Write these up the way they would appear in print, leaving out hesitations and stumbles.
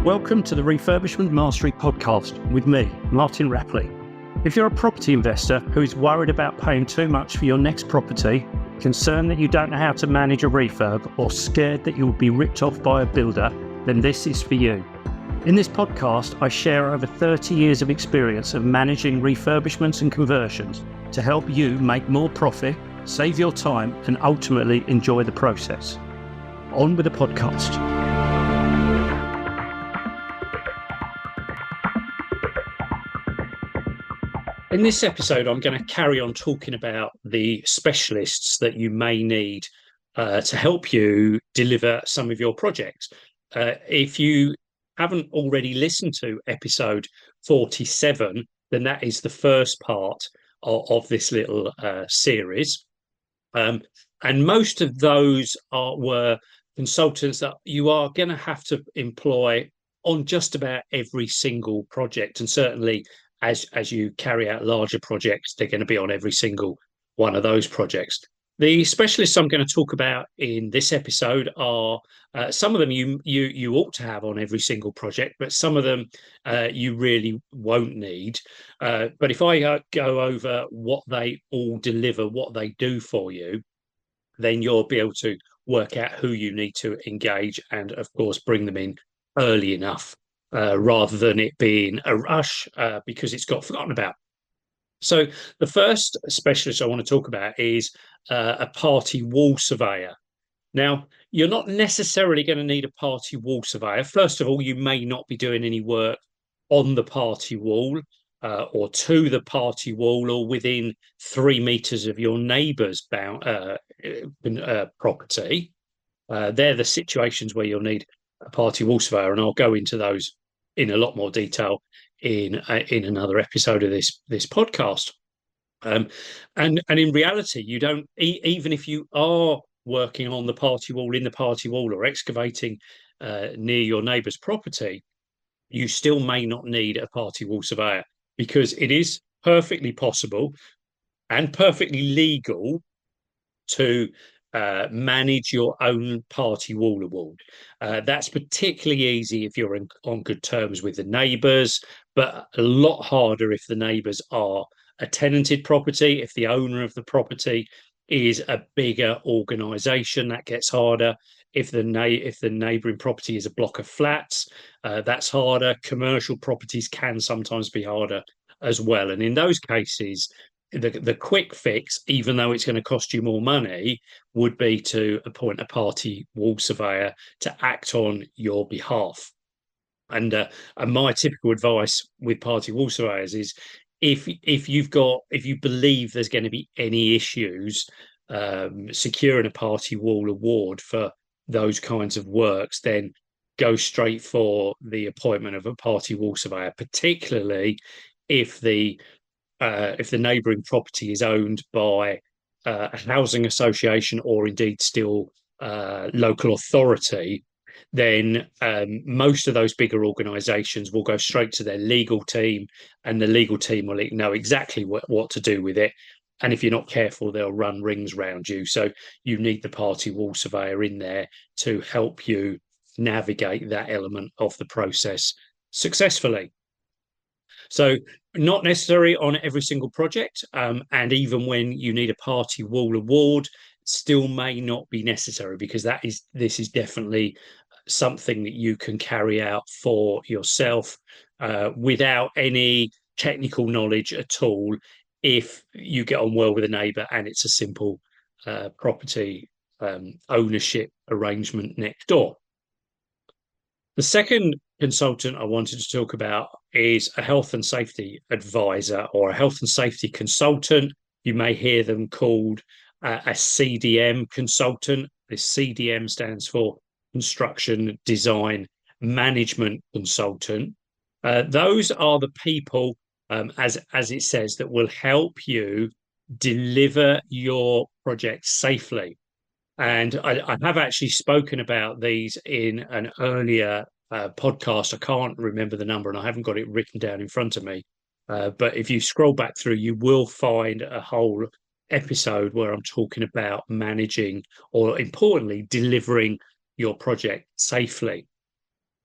Welcome to the Refurbishment Mastery podcast with me, Martin Rapley. If you're a property investor who is worried about paying too much for your next property, concerned that you don't know how to manage a refurb, or scared that you will be ripped off by a builder, then this is for you. In this podcast, I share over 30 years of experience of managing refurbishments and conversions to help you make more profit, save your time, and ultimately enjoy the process. On with the podcast. In this episode, I'm going to carry on talking about the specialists that you may need to help you deliver some of your projects. If you haven't already listened to episode 47, then that is the first part of this little series. And most of those were consultants that you are going to have to employ on just about every single project, and certainly as you carry out larger projects, they're going to be on every single one of those projects. The specialists I'm going to talk about in this episode are some of them you ought to have on every single project, but some of them you really won't need. But if I go over what they all deliver, what they do for you, then you'll be able to work out who you need to engage and, of course, bring them in early enough. Rather than it being a rush because it's got forgotten about. So the first specialist I want to talk about is a party wall surveyor. Now, you're not necessarily going to need a party wall surveyor. First of all, you may not be doing any work on the party wall or to the party wall or within 3 meters of your neighbour's property. They're the situations where you'll need a party wall surveyor, and I'll go into those in a lot more detail in another episode of this podcast. And in reality, you don't even if you are working on the party wall, in the party wall, or excavating near your neighbour's property, you still may not need a party wall surveyor, because it is perfectly possible and perfectly legal to manage your own party wall award. That's particularly easy if you're on good terms with the neighbours, but a lot harder if the neighbours are a tenanted property. If the owner of the property is a bigger organisation, that gets harder. If the neighbouring property is a block of flats, that's harder. Commercial properties can sometimes be harder as well. And in those cases, the quick fix, even though it's going to cost you more money, would be to appoint a party wall surveyor to act on your behalf. And my typical advice with party wall surveyors is if you believe there's going to be any issues securing a party wall award for those kinds of works, then go straight for the appointment of a party wall surveyor, particularly if the neighbouring property is owned by a housing association or indeed still local authority. Then most of those bigger organisations will go straight to their legal team, and the legal team will know exactly what to do with it. And if you're not careful, they'll run rings round you. So you need the party wall surveyor in there to help you navigate that element of the process successfully. So not necessary on every single project, and even when you need a party wall award, still may not be necessary, because this is definitely something that you can carry out for yourself without any technical knowledge at all, if you get on well with a neighbour and it's a simple property ownership arrangement next door. The second consultant I wanted to talk about is a health and safety advisor, or a health and safety consultant. You may hear them called a CDM consultant. This CDM stands for Construction Design Management Consultant. Those are the people, as it says, that will help you deliver your project safely. And I have actually spoken about these in an earlier podcast. I can't remember the number, and I haven't got it written down in front of me. But if you scroll back through, you will find a whole episode where I'm talking about managing, or importantly, delivering your project safely.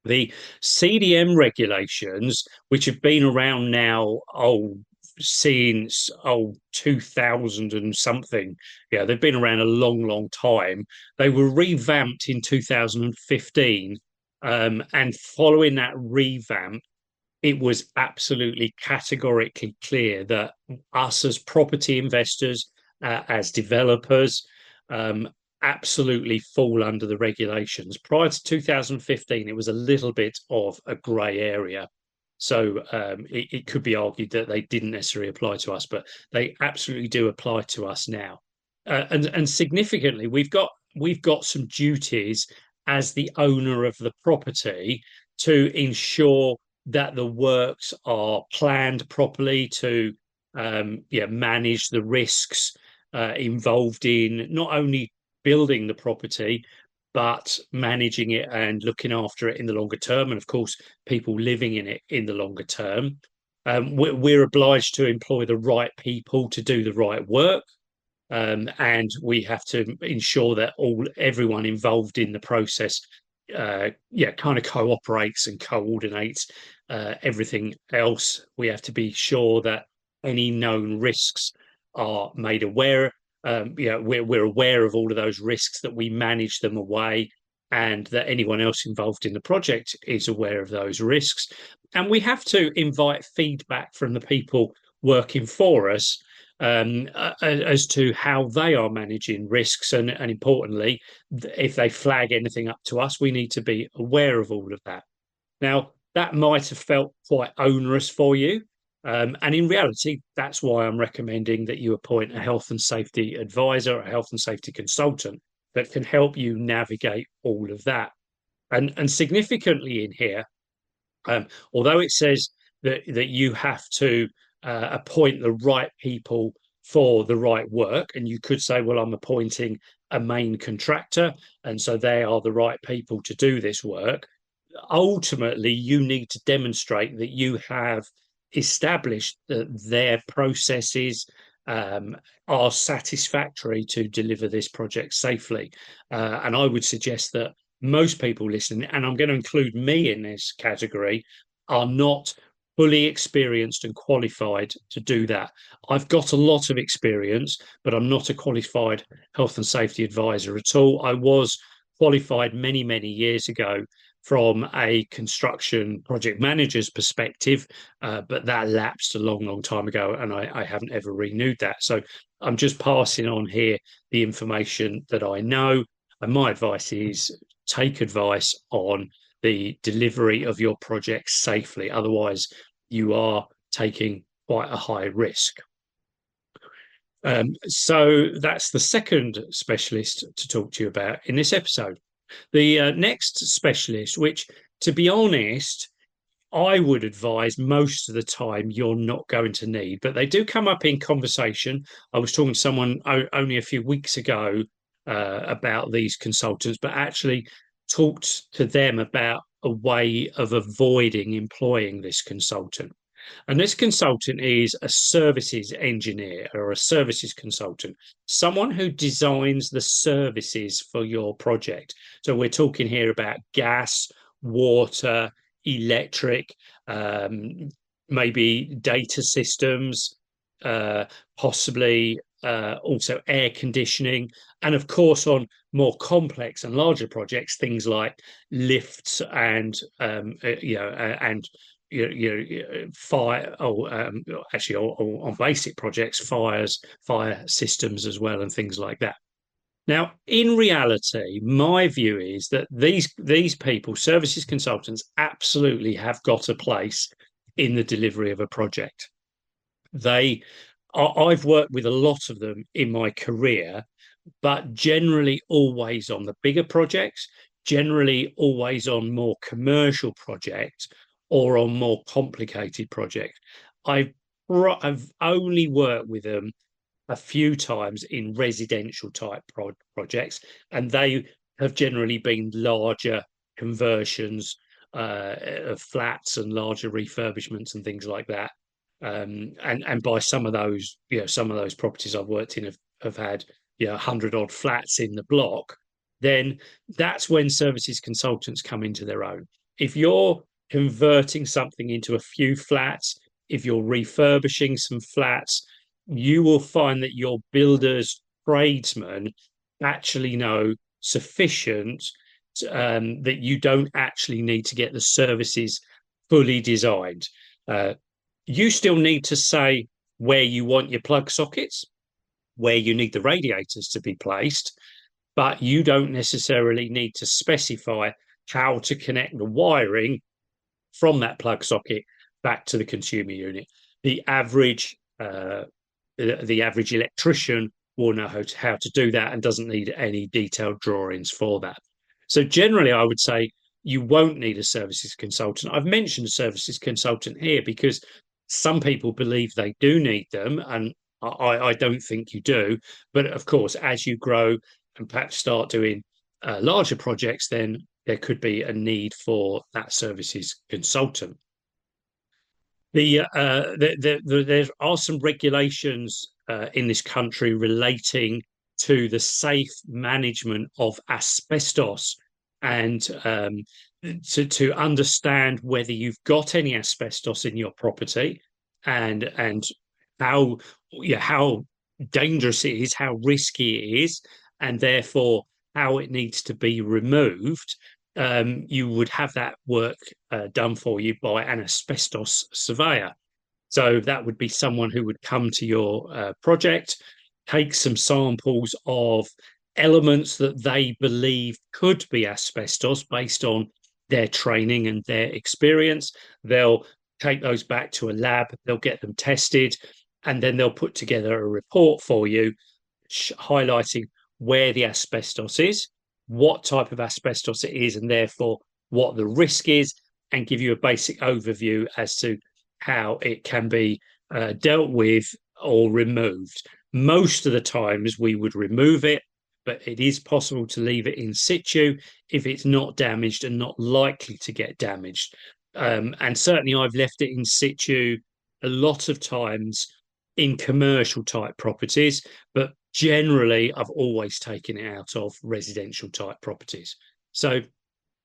The CDM regulations, which have been around now, since 2000 and something, yeah, they've been around a long, long time. They were revamped in 2015, and following that revamp, it was absolutely categorically clear that us as property investors, as developers, um, absolutely fall under the regulations. Prior to 2015, it was a little bit of a grey area. So it could be argued that they didn't necessarily apply to us, but they absolutely do apply to us now. And significantly, we've got some duties as the owner of the property to ensure that the works are planned properly, to manage the risks involved in not only building the property but managing it and looking after it in the longer term, and of course people living in it in the longer term. We're obliged to employ the right people to do the right work, and we have to ensure that everyone involved in the process, kind of cooperates and coordinates everything else. We have to be sure that any known risks are made aware. We're aware of all of those risks, that we manage them away, and that anyone else involved in the project is aware of those risks. And we have to invite feedback from the people working for us, as to how they are managing risks, and importantly, if they flag anything up to us, we need to be aware of all of that. Now, that might have felt quite onerous for you, and in reality, that's why I'm recommending that you appoint a health and safety advisor, a health and safety consultant that can help you navigate all of that. And significantly in here, although it says that you have to appoint the right people for the right work, and you could say, well, I'm appointing a main contractor, and so they are the right people to do this work. Ultimately, you need to demonstrate that you have established that their processes are satisfactory to deliver this project safely. And I would suggest that most people listening, and I'm going to include me in this category, are not fully experienced and qualified to do that. I've got a lot of experience, but I'm not a qualified health and safety advisor at all. I was qualified many, many years ago from a construction project manager's perspective, but that lapsed a long, long time ago, and I haven't ever renewed that. So I'm just passing on here the information that I know. And my advice is take advice on the delivery of your project safely. Otherwise, you are taking quite a high risk. So that's the second specialist to talk to you about in this episode. The next specialist, which, to be honest, I would advise most of the time you're not going to need, but they do come up in conversation. I was talking to someone only a few weeks ago about these consultants, but actually talked to them about a way of avoiding employing this consultant. And this consultant is a services engineer or a services consultant, someone who designs the services for your project. So we're talking here about gas, water, electric, maybe data systems, possibly also air conditioning, and of course on more complex and larger projects, things like lifts and fire. Actually, on basic projects, fire systems as well, and things like that. Now, in reality, my view is that these people, services consultants, absolutely have got a place in the delivery of a project. I've worked with a lot of them in my career, but generally always on the bigger projects, generally always on more commercial projects or on more complicated projects. I've only worked with them a few times in residential type projects, and they have generally been larger conversions of flats and larger refurbishments and things like that. And by some of those, some of those properties I've worked in have had 100 odd flats in the block. Then that's when services consultants come into their own. if you're converting something into a few flats, if you're refurbishing some flats, you will find that your builder's tradesmen actually know sufficient that you don't actually need to get the services fully designed. You still need to say where you want your plug sockets, where you need the radiators to be placed, but you don't necessarily need to specify how to connect the wiring from that plug socket back to the consumer unit. The average the average electrician will know how to do that and doesn't need any detailed drawings for that. So generally, I would say you won't need a services consultant. I've mentioned a services consultant here because some people believe they do need them, and I don't think you do. But of course, as you grow and perhaps start doing larger projects, then there could be a need for that services consultant. There are some regulations in this country relating to the safe management of asbestos, and to understand whether you've got any asbestos in your property, and how how dangerous it is, how risky it is, and therefore how it needs to be removed. You would have that work done for you by an asbestos surveyor. So that would be someone who would come to your project, take some samples of elements that they believe could be asbestos based on their training and their experience. They'll take those back to a lab, they'll get them tested, and then they'll put together a report for you highlighting where the asbestos is, what type of asbestos it is, and therefore what the risk is, and give you a basic overview as to how it can be dealt with or removed. Most of the times we would remove it, but it is possible to leave it in situ if it's not damaged and not likely to get damaged. And certainly I've left it in situ a lot of times in commercial type properties, but generally I've always taken it out of residential type properties. So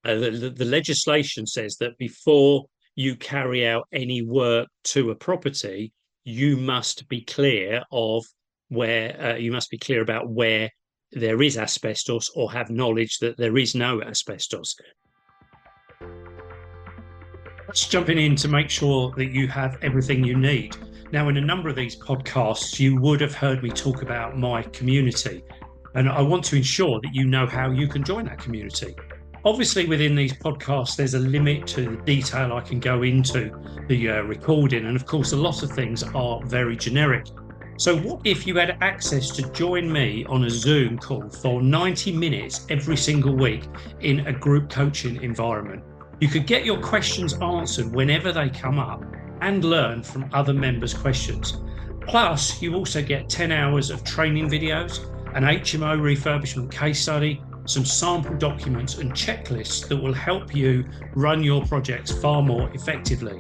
the legislation says that before you carry out any work to a property, you must be clear of where you must be clear about where there is asbestos, or have knowledge that there is no asbestos. Let's jumping in to make sure that you have everything you need. Now, in a number of these podcasts, you would have heard me talk about my community, and I want to ensure that you know how you can join that community. Obviously, within these podcasts, there's a limit to the detail I can go into the recording, and of course, a lot of things are very generic. So what if you had access to join me on a Zoom call for 90 minutes every single week in a group coaching environment? You could get your questions answered whenever they come up and learn from other members' questions. Plus, you also get 10 hours of training videos, an HMO refurbishment case study, some sample documents and checklists that will help you run your projects far more effectively.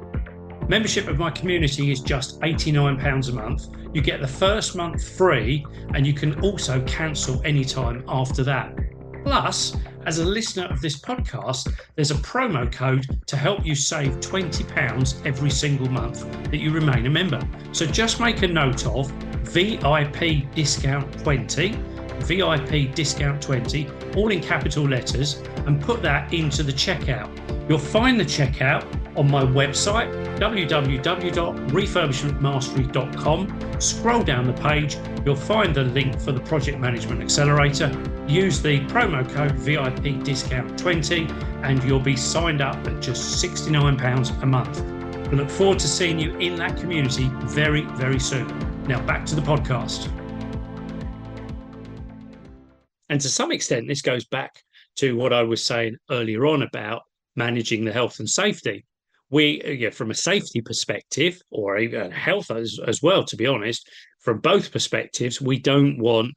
Membership of my community is just £89 a month. You get the first month free, and you can also cancel anytime after that. Plus, as a listener of this podcast, there's a promo code to help you save £20 every single month that you remain a member. So just make a note of VIP discount 20, VIP discount 20, all in capital letters, and put that into the checkout. You'll find the checkout on my website, www.refurbishmentmastery.com. Scroll down the page, you'll find the link for the Project Management Accelerator. Use the promo code VIP discount 20 and you'll be signed up at just £69 a month. I look forward to seeing you in that community very, very soon. Now back to the podcast. And to some extent, this goes back to what I was saying earlier on about managing the health and safety. We, from a safety perspective, or even health as well, to be honest, from both perspectives, we don't want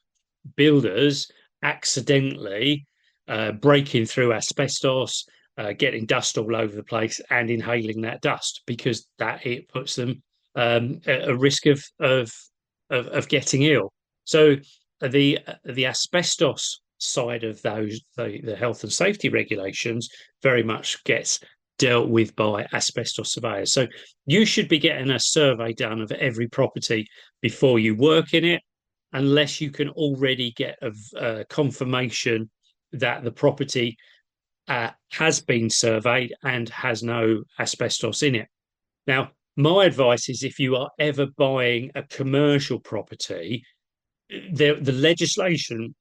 builders accidentally breaking through asbestos, getting dust all over the place and inhaling that dust, because that it puts them at a risk of getting ill. So the asbestos side of those, the health and safety regulations very much gets dealt with by asbestos surveyors. So you should be getting a survey done of every property before you work in it, unless you can already get a confirmation that the property has been surveyed and has no asbestos in it. Now, my advice is, if you are ever buying a commercial property, the legislation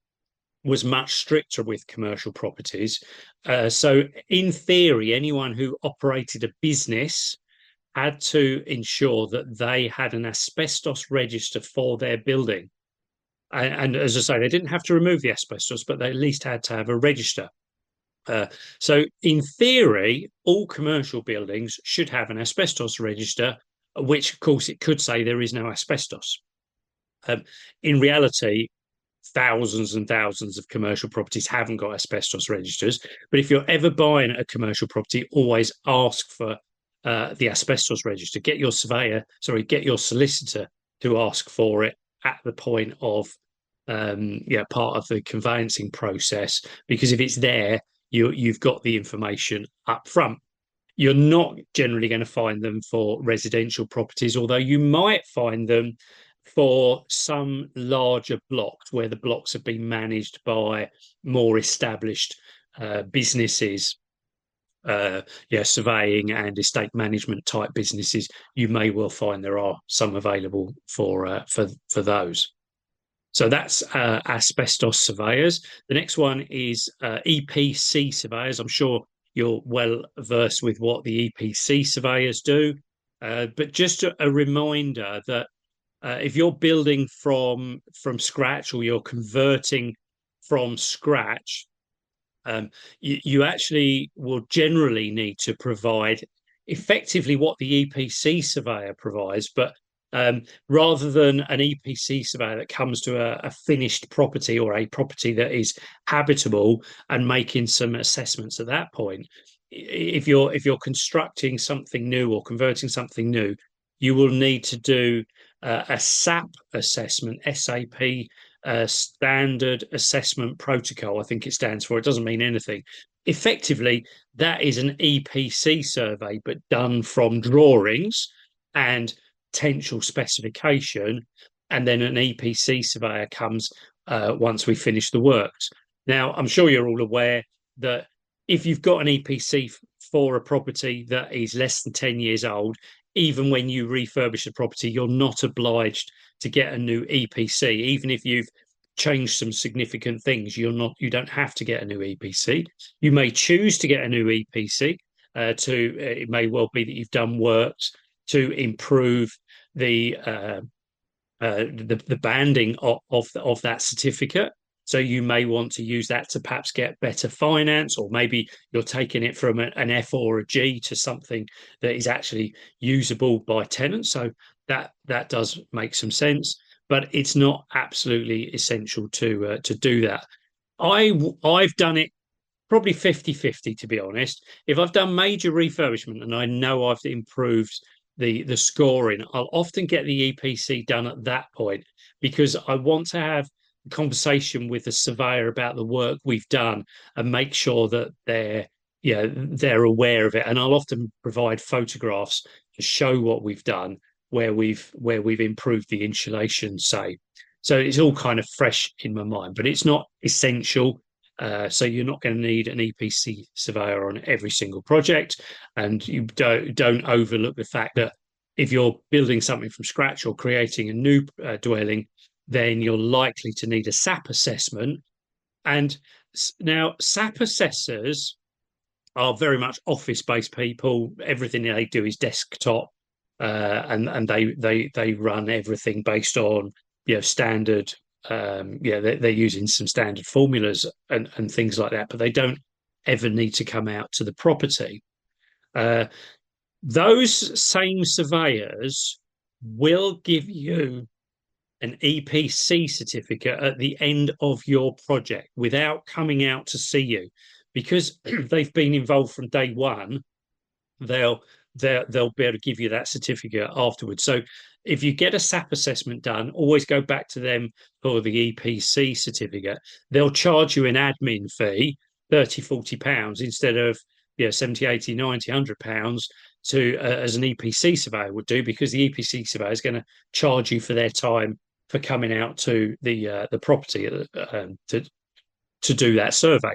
was much stricter with commercial properties. So, in theory, anyone who operated a business had to ensure that they had an asbestos register for their building. And as I say, they didn't have to remove the asbestos, but they at least had to have a register. So, in theory, all commercial buildings should have an asbestos register, which, of course, it could say there is no asbestos. In reality, thousands and thousands of commercial properties haven't got asbestos registers. But if you're ever buying a commercial property, always ask for the asbestos register. Get your solicitor to ask for it at the point of part of the conveyancing process, because if it's there, you've got the information up front. You're not generally going to find them for residential properties, although you might find them for some larger blocks where the blocks have been managed by more established businesses, surveying and estate management type businesses. You may well find there are some available for those. So that's asbestos surveyors. The next one is EPC surveyors. I'm sure you're well versed with what the EPC surveyors do, but just a reminder that if you're building from scratch, or you're converting from scratch, you actually will generally need to provide effectively what the EPC surveyor provides, but rather than an EPC surveyor that comes to a finished property, or a property that is habitable, and making some assessments at that point. If you're constructing something new or converting something new, you will need to do a SAP assessment, SAP, Standard Assessment Protocol, I think it stands for. It doesn't mean anything. Effectively, that is an EPC survey, but done from drawings and potential specification, and then an EPC surveyor comes once we finish the works. Now, I'm sure you're all aware that if you've got an EPC for a property that is less than 10 years old, even when you refurbish the property, you're not obliged to get a new EPC. Even if you've changed some significant things, you don't have to get a new EPC. You may choose to get a new EPC. It may well be that you've done works to improve the banding of that certificate. So you may want to use that to perhaps get better finance, or maybe you're taking it from an F or a G to something that is actually usable by tenants. So that does make some sense, but it's not absolutely essential to do that. I've done it probably 50-50, to be honest. If I've done major refurbishment and I know I've improved the scoring, I'll often get the EPC done at that point, because I want to have a conversation with the surveyor about the work we've done and make sure that they're aware of it. And I'll often provide photographs to show what we've done, where we've improved the insulation, say. So it's all kind of fresh in my mind, but it's not essential. So you're not going to need an EPC surveyor on every single project, and you don't overlook the fact that if you're building something from scratch or creating a new dwelling, then you're likely to need a SAP assessment. And now SAP assessors are very much office-based people. Everything they do is desktop, and they run everything based on standard. They're using some standard formulas and things like that, but they don't ever need to come out to the property. Those same surveyors will give you an EPC certificate at the end of your project without coming out to see you, because they've been involved from day one. They'll be able to give you that certificate afterwards. So if you get a SAP assessment done, always go back to them for the EPC certificate. They'll charge you an admin fee, £30-40, instead of 70, 80, 90, £100 to as an EPC surveyor would do, because the EPC surveyor is going to charge you for their time for coming out to the property to do that survey.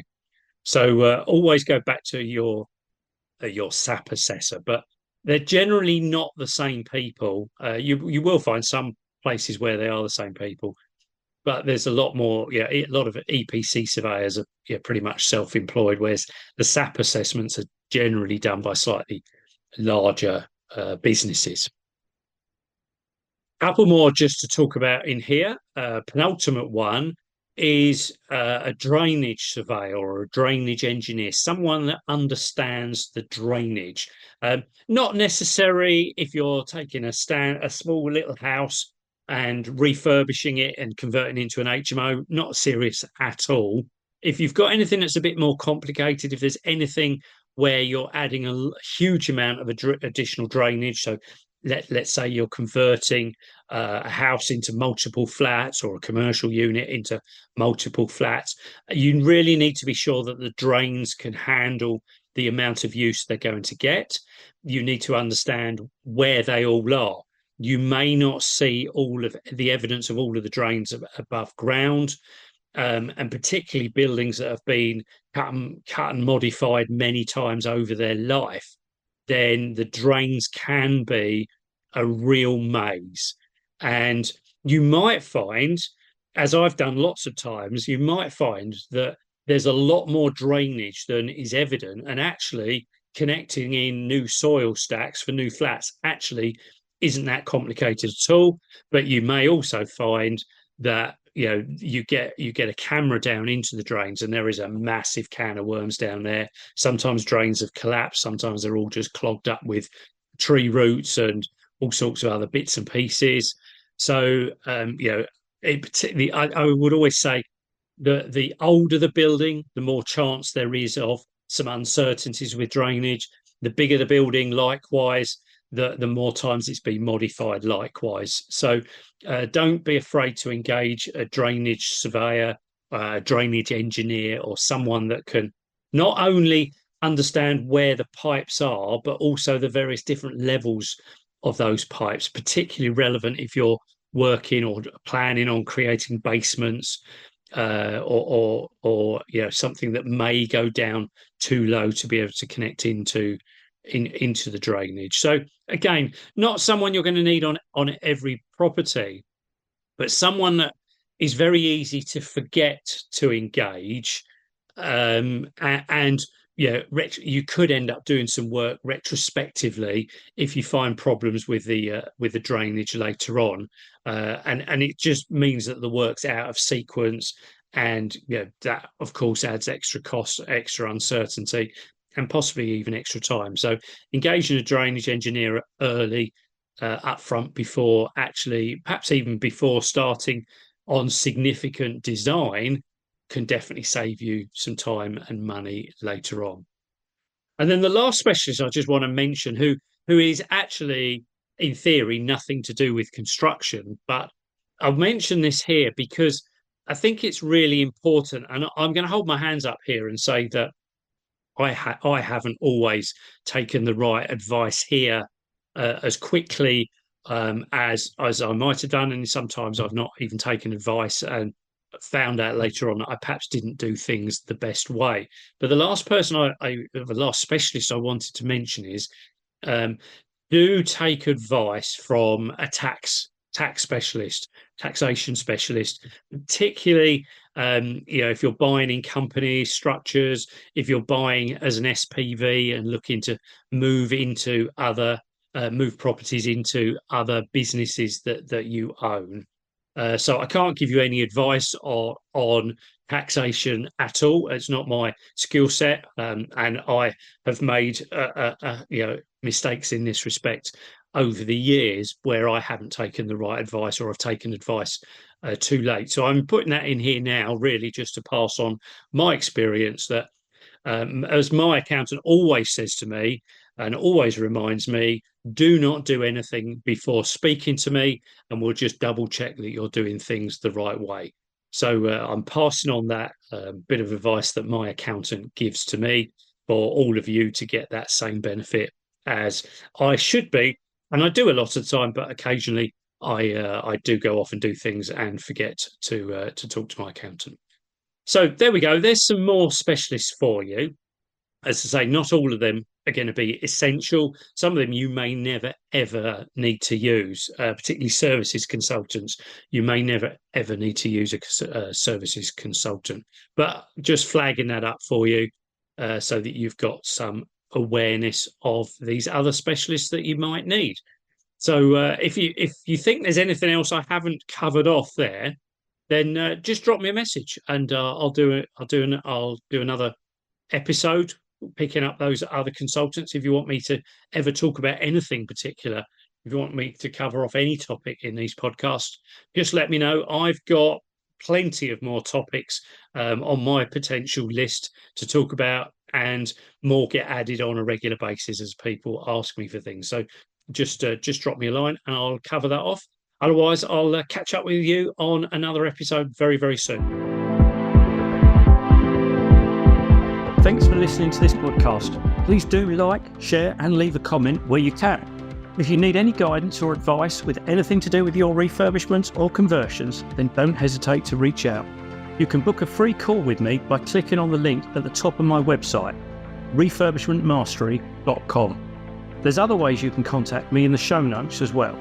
So always go back to your SAP assessor, but they're generally not the same people. You will find some places where they are the same people, but there's a lot more. Yeah, a lot of EPC surveyors are, yeah, pretty much self-employed, whereas the SAP assessments are generally done by slightly larger businesses. Couple more just to talk about in here. Penultimate one is a drainage surveyor or a drainage engineer, someone that understands the drainage. Not necessary if you're taking a small little house and refurbishing it and converting it into an HMO, not serious at all. If you've got anything that's a bit more complicated, if there's anything where you're adding a huge amount of additional drainage, so let's say you're converting a house into multiple flats or a commercial unit into multiple flats, you really need to be sure that the drains can handle the amount of use they're going to get. You need to understand where they all are. You may not see all of the evidence of all of the drains above ground, and particularly buildings that have been cut and modified many times over their life, then the drains can be a real maze. And you might find, as I've done lots of times, you might find that there's a lot more drainage than is evident. And actually, connecting in new soil stacks for new flats actually isn't that complicated at all. But you may also find that you get a camera down into the drains and there is a massive can of worms down there. Sometimes drains have collapsed, sometimes they're all just clogged up with tree roots and all sorts of other bits and pieces. So particularly I would always say the older the building, the more chance there is of some uncertainties with drainage. The bigger the building, likewise, the more times it's been modified, likewise. So don't be afraid to engage a drainage surveyor, a drainage engineer, or someone that can not only understand where the pipes are, but also the various different levels of those pipes, particularly relevant if you're working or planning on creating basements, or something that may go down too low to be able to connect into the drainage. So again, not someone you're going to need on every property, but someone that is very easy to forget to engage, and you could end up doing some work retrospectively if you find problems with the drainage later on, and it just means that the work's out of sequence, and that of course adds extra cost, extra uncertainty, and possibly even extra time. So engaging a drainage engineer early, up front, before actually, perhaps even before starting on significant design, can definitely save you some time and money later on. And then the last specialist I just want to mention, who is actually, in theory, nothing to do with construction, but I'll mention this here because I think it's really important. And I'm going to hold my hands up here and say that I haven't always taken the right advice here as quickly as I might have done, and sometimes I've not even taken advice and found out later on that I perhaps didn't do things the best way. But the last person the last specialist I wanted to mention is, do take advice from a tax specialist, taxation specialist, particularly if you're buying in company structures, if you're buying as an SPV and looking to move into other move properties into other businesses that you own. So I can't give you any advice on taxation at all. It's not my skill set, and I have made mistakes in this respect over the years where I haven't taken the right advice, or I've taken advice too late. So I'm putting that in here now, really just to pass on my experience that, as my accountant always says to me and always reminds me, do not do anything before speaking to me, and we'll just double check that you're doing things the right way. So I'm passing on that bit of advice that my accountant gives to me. for all of you to get that same benefit as I should be. And I do a lot of the time, but occasionally I do go off and do things and forget to talk to my accountant. So there we go. There's some more specialists for you. As I say, not all of them are going to be essential. Some of them you may never, ever need to use, particularly services consultants. You may never, ever need to use a services consultant. But just flagging that up for you so that you've got some awareness of these other specialists that you might need. So if you think there's anything else I haven't covered off there, then just drop me a message and I'll do another episode picking up those other consultants. If you want me to ever talk about anything particular, if you want me to cover off any topic in these podcasts, just let me know. I've got plenty of more topics on my potential list to talk about, and more get added on a regular basis as people ask me for things. So just drop me a line and I'll cover that off. Otherwise, I'll catch up with you on another episode very, very soon. Thanks for listening to this podcast. Please do like, share and leave a comment where you can. If you need any guidance or advice with anything to do with your refurbishments or conversions, then don't hesitate to reach out. You can book a free call with me by clicking on the link at the top of my website, refurbishmentmastery.com. There's other ways you can contact me in the show notes as well.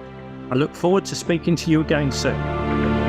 I look forward to speaking to you again soon.